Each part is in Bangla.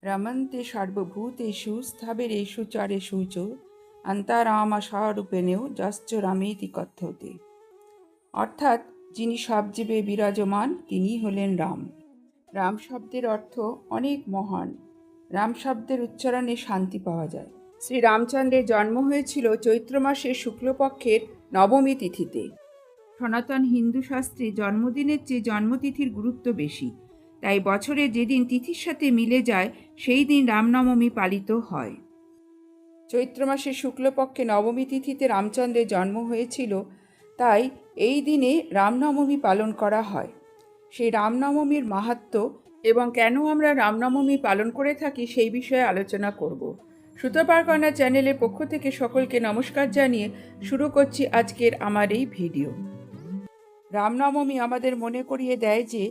রমন্তে সর্বভূতেষু স্থবিরেষু চরেষু চ অন্তরামসারূপেণেও যশ্চ রমেতি কথ্যতে। অর্থাৎ যিনি সব জীবে বিরাজমান তিনি হলেন রাম। রাম শব্দের অর্থ অনেক মহান। রাম শব্দের উচ্চারণে শান্তি পাওয়া যায়। শ্রী রামচন্দ্রের জন্ম হয়েছিল চৈত্র মাসের শুক্লপক্ষের নবমী তিথিতে। সনাতন হিন্দু শাস্ত্রে জন্মদিনের চেয়ে জন্মতিথির গুরুত্ব বেশি, তাই বছরে যেদিন তিথির সাথে মিলে যায় সেই দিন রামনবমী পালিত হয়। চৈত্র মাসের শুক্লপক্ষে নবমী তিথিতে রামচন্দ্রের জন্ম হয়েছিল, তাই এই দিনে রামনবমী পালন করা হয়। সেই রামনবমীর মাহাত্ম্য এবং কেন আমরা রামনবমী পালন করে থাকি সেই বিষয়ে আলোচনা করব। সুতপার কন্যা চ্যানেলের পক্ষ থেকে সকলকে নমস্কার জানিয়ে শুরু করছি আজকের আমার এই ভিডিও। রামনবমী আমাদের মনে করিয়ে দেয় যে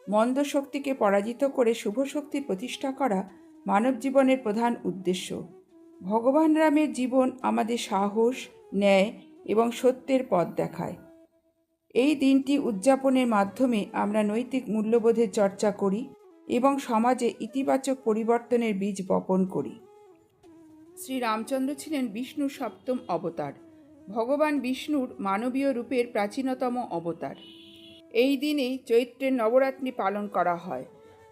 মন্দ শক্তিকে পরাজিত করে শুভ শক্তির প্রতিষ্ঠা করা মানব জীবনের প্রধান উদ্দেশ্য। ভগবান রামের জীবন আমাদের সাহস, ন্যায় এবং সত্যের পথ দেখায়। এই দিনটি উদযাপনের মাধ্যমে আমরা নৈতিক মূল্যবোধের চর্চা করি এবং সমাজে ইতিবাচক পরিবর্তনের বীজ বপন করি। শ্রী রামচন্দ্র ছিলেন বিষ্ণুর সপ্তম অবতার। ভগবান বিষ্ণুর মানবীয় রূপের প্রাচীনতম অবতার। এই দিনে চৈত্রের নবরাত্রি পালন করা হয়।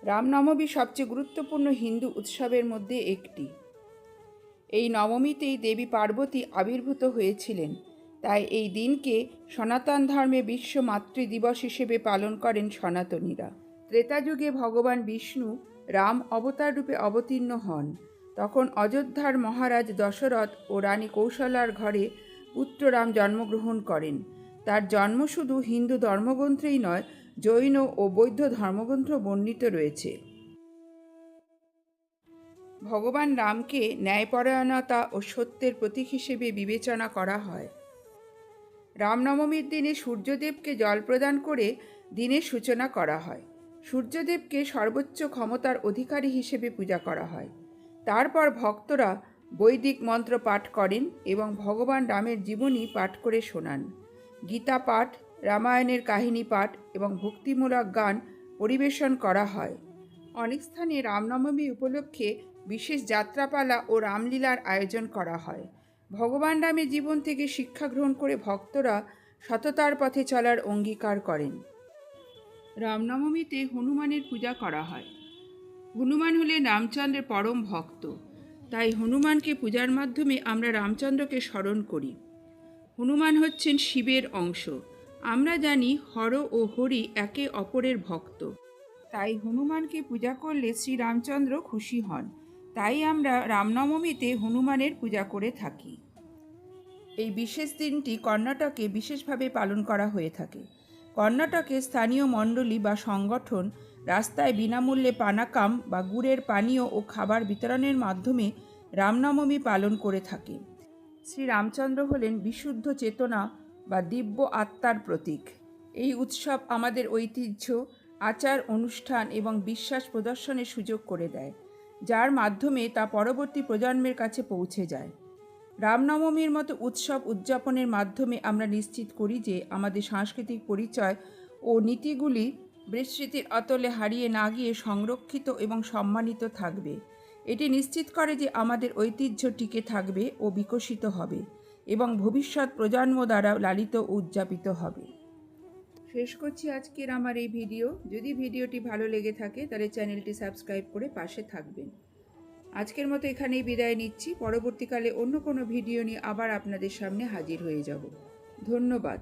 রামনবমী সবচেয়ে গুরুত্বপূর্ণ হিন্দু উৎসবের মধ্যে একটি। এই নবমীতেই দেবী পার্বতী আবির্ভূত হয়েছিলেন, তাই এই দিনকে সনাতন ধর্মে বিশ্ব মাতৃ দিবস হিসেবে পালন করেন সনাতনীরা। ত্রেতা যুগে ভগবান বিষ্ণু রাম অবতার রূপে অবতীর্ণ হন। তখন অযোধ্যার মহারাজ দশরথ ও রানী কৌশলার ঘরে পুত্র রাম জন্মগ্রহণ করেন। তার জন্ম শুধু হিন্দু ধর্মগ্রন্থেই নয়, জৈন ও বৌদ্ধ ধর্মগ্রন্থ বর্ণিত রয়েছে। ভগবান রামকে ন্যায়পরায়ণতা ও সত্যের প্রতীক হিসেবে বিবেচনা করা হয়। রামনবমীর দিনে সূর্যদেবকে জল প্রদান করে দিনের সূচনা করা হয়। সূর্যদেবকে সর্বোচ্চ ক্ষমতার অধিকারী হিসেবে পূজা করা হয়। তারপর ভক্তরা বৈদিক মন্ত্র পাঠ করেন এবং ভগবান রামের জীবনী পাঠ করে শোনান। গীতা পাঠ, রামায়ণের কাহিনী পাঠ এবং ভক্তিমূলক গান পরিবেশন করা হয়। অনেক স্থানে রামনবমী উপলক্ষে বিশেষ যাত্রাপালা ও রামলীলার আয়োজন করা হয়। ভগবান রামের জীবন থেকে শিক্ষা গ্রহণ করে ভক্তরা সততার পথে চলার অঙ্গীকার করেন। রামনবমীতে হনুমানের পূজা করা হয়। হনুমান হলেন রামচন্দ্রের পরম ভক্ত, তাই হনুমানকে পূজার মাধ্যমে আমরা রামচন্দ্রকে স্মরণ করি। হনুমান হচ্ছেন শিবের অংশ। আমরা জানি হর ও হরি একে অপরের ভক্ত, তাই হনুমানকে পূজা করলে শ্রী রামচন্দ্র খুশি হন। তাই আমরা রামনবমীতে হনুমানের পূজা করে থাকি। এই বিশেষ দিনটি কর্ণাটকে বিশেষভাবে পালন করা হয়ে থাকে। কর্ণাটকে স্থানীয় মণ্ডলী বা সংগঠন রাস্তায় বিনামূল্যে পানাকাম বা গুড়ের পানীয় ও খাবার বিতরণের মাধ্যমে রামনবমী পালন করে থাকে। শ্রী রামচন্দ্র হলেন বিশুদ্ধ চেতনা বা দিব্য আত্মার প্রতীক। এই উৎসব আমাদের ঐতিহ্য, আচার অনুষ্ঠান এবং বিশ্বাস প্রদর্শনের সুযোগ করে দেয়, যার মাধ্যমে তা পরবর্তী প্রজন্মের কাছে পৌঁছে যায়। রামনবমীর মতো উৎসব উদযাপনের মাধ্যমে আমরা নিশ্চিত করি যে আমাদের সাংস্কৃতিক পরিচয় ও নীতিগুলি বিস্মৃতির অতলে হারিয়ে না গিয়ে সংরক্ষিত এবং সম্মানিত থাকবে। এটি নিশ্চিত করে যে আমাদের ঐতিহ্য টিকে থাকবে ও বিকশিত হবে এবং ভবিষ্যৎ প্রজন্ম দ্বারা লালিত ও উদযাপিত হবে। শেষ করছি আজকের আমার এই ভিডিও। যদি ভিডিওটি ভালো লেগে থাকে তাহলে চ্যানেলটি সাবস্ক্রাইব করে পাশে থাকবেন। আজকের মতো এখানেই বিদায় নিচ্ছি। পরবর্তীকালে অন্য কোনো ভিডিও নিয়ে আবার আপনাদের সামনে হাজির হয়ে যাব। ধন্যবাদ।